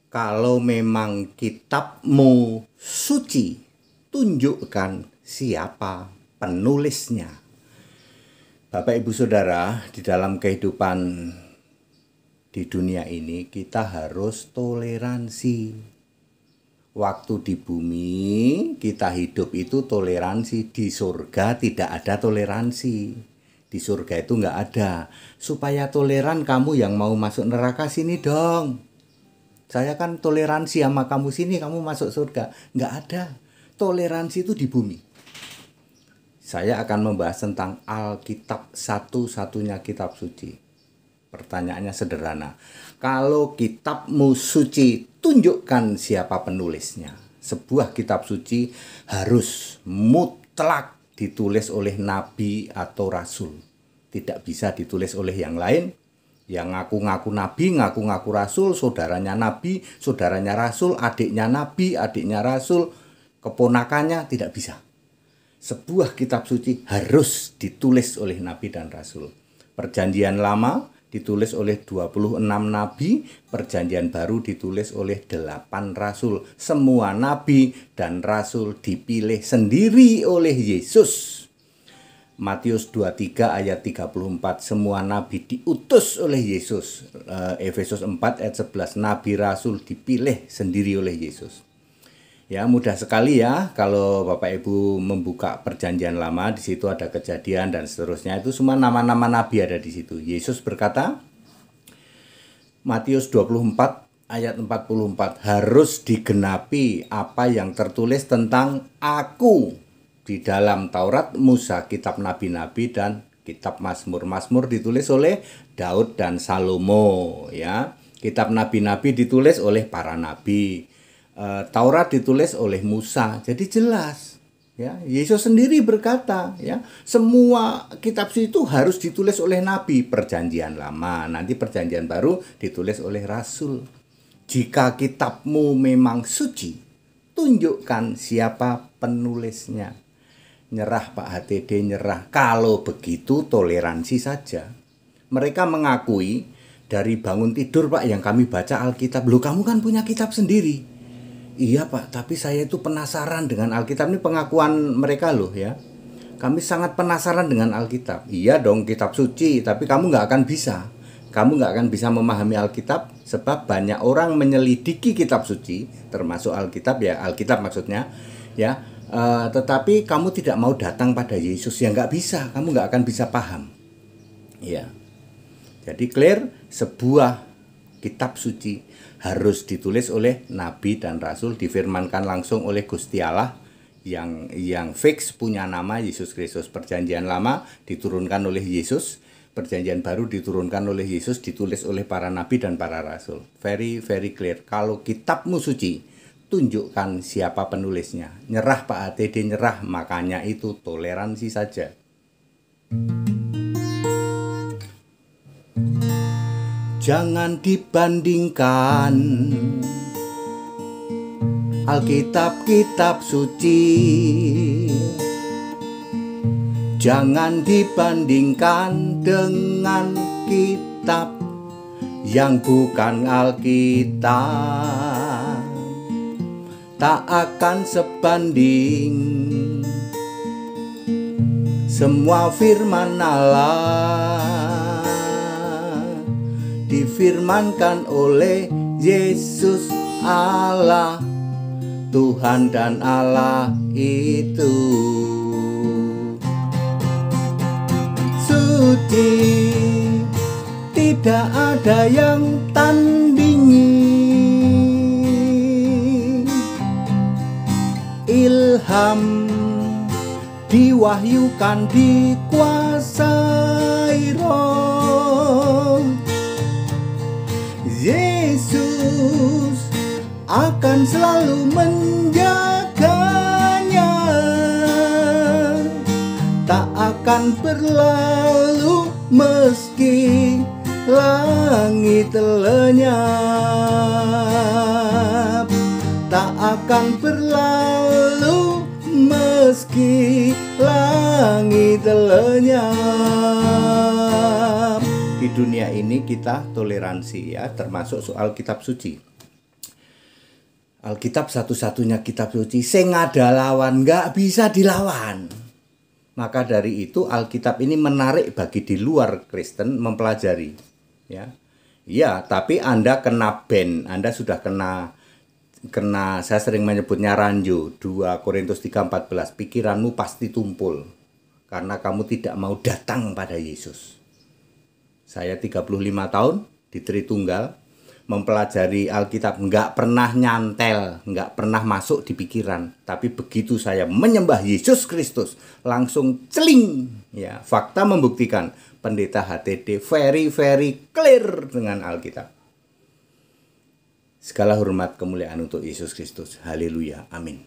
Kalau memang kitabmu suci, tunjukkan siapa penulisnya. Bapak Ibu Saudara, di dalam kehidupan di dunia ini kita harus toleransi. Waktu di bumi kita hidup itu toleransi, di surga tidak ada toleransi. Di surga itu nggak ada. Supaya toleran, kamu yang mau masuk neraka sini dong. Saya kan toleransi sama kamu, sini kamu masuk surga. Nggak ada. Toleransi itu di bumi. Saya akan membahas tentang Alkitab, satu-satunya kitab suci. Pertanyaannya sederhana. Kalau kitabmu suci, tunjukkan siapa penulisnya. Sebuah kitab suci harus mutlak ditulis oleh nabi atau rasul. Tidak bisa ditulis oleh yang lain. Yang ngaku-ngaku nabi, ngaku-ngaku rasul, saudaranya nabi, saudaranya rasul, adiknya nabi, adiknya rasul, keponakannya, tidak bisa. Sebuah kitab suci harus ditulis oleh nabi dan rasul. Perjanjian lama ditulis oleh 26 nabi, perjanjian baru ditulis oleh 8 rasul. Semua nabi dan rasul dipilih sendiri oleh Yesus. Matius 23 ayat 34, semua nabi diutus oleh Yesus. Efesus 4 ayat 11, nabi rasul dipilih sendiri oleh Yesus. Ya, mudah sekali ya kalau Bapak Ibu membuka perjanjian lama, di situ ada Kejadian dan seterusnya, itu semua nama-nama nabi ada di situ. Yesus berkata, Matius 24 ayat 44, harus digenapi apa yang tertulis tentang aku di dalam Taurat, Musa, kitab nabi-nabi dan kitab Mazmur. Mazmur ditulis oleh Daud dan Salomo, ya. Kitab nabi-nabi ditulis oleh para nabi. Taurat ditulis oleh Musa. Jadi jelas, ya. Yesus sendiri berkata, ya, semua kitab suci itu harus ditulis oleh nabi. Perjanjian lama, nanti perjanjian baru ditulis oleh rasul. Jika kitabmu memang suci, tunjukkan siapa penulisnya. Nyerah Pak HTD, nyerah. Kalau begitu toleransi saja. Mereka mengakui dari bangun tidur, Pak, yang kami baca Alkitab. Loh, kamu kan punya kitab sendiri. Iya Pak, tapi saya itu penasaran dengan Alkitab. Ini pengakuan mereka loh ya. Kami sangat penasaran dengan Alkitab. Iya dong, kitab suci, tapi kamu nggak akan bisa. Kamu nggak akan bisa memahami Alkitab sebab banyak orang menyelidiki kitab suci, termasuk Alkitab, ya, Alkitab maksudnya, ya. Tetapi kamu tidak mau datang pada Yesus, ya nggak bisa, kamu nggak akan bisa paham, ya. Jadi clear, sebuah kitab suci harus ditulis oleh nabi dan rasul, difirmankan langsung oleh Gusti Allah yang fix punya nama Yesus Kristus. Perjanjian lama diturunkan oleh Yesus, perjanjian baru diturunkan oleh Yesus, ditulis oleh para nabi dan para rasul. Very very clear. Kalau kitabmu suci, tunjukkan siapa penulisnya. Nyerah Pak HTD, nyerah. Makanya itu toleransi saja. Jangan dibandingkan Alkitab kitab suci. Jangan dibandingkan dengan kitab yang bukan Alkitab. Tak akan sebanding semua firman Allah difirmankan oleh Yesus Allah, Tuhan dan Allah itu suci, tidak ada yang tandingi. Ilham diwahyukan, dikuasai Roh. Yesus akan selalu menjaganya, tak akan berlalu meski langit lenyap, tak akan berlalu meski langit lenyap. Di dunia ini kita toleransi, ya, termasuk soal kitab suci. Alkitab satu-satunya kitab suci sing ada lawan, nggak bisa dilawan. Maka dari itu Alkitab ini menarik bagi di luar Kristen mempelajari. Ya, ya, tapi Anda kena ban, Anda sudah kena saya sering menyebutnya ranjau. 2 Korintus 3:14, pikiranmu pasti tumpul karena kamu tidak mau datang pada Yesus. Saya 35 tahun di Tritunggal mempelajari Alkitab, nggak pernah nyantel, nggak pernah masuk di pikiran. Tapi begitu saya menyembah Yesus Kristus, langsung celing. Ya, fakta membuktikan pendeta HTD very clear dengan Alkitab. Segala hormat kemuliaan untuk Yesus Kristus. Haleluya. Amin.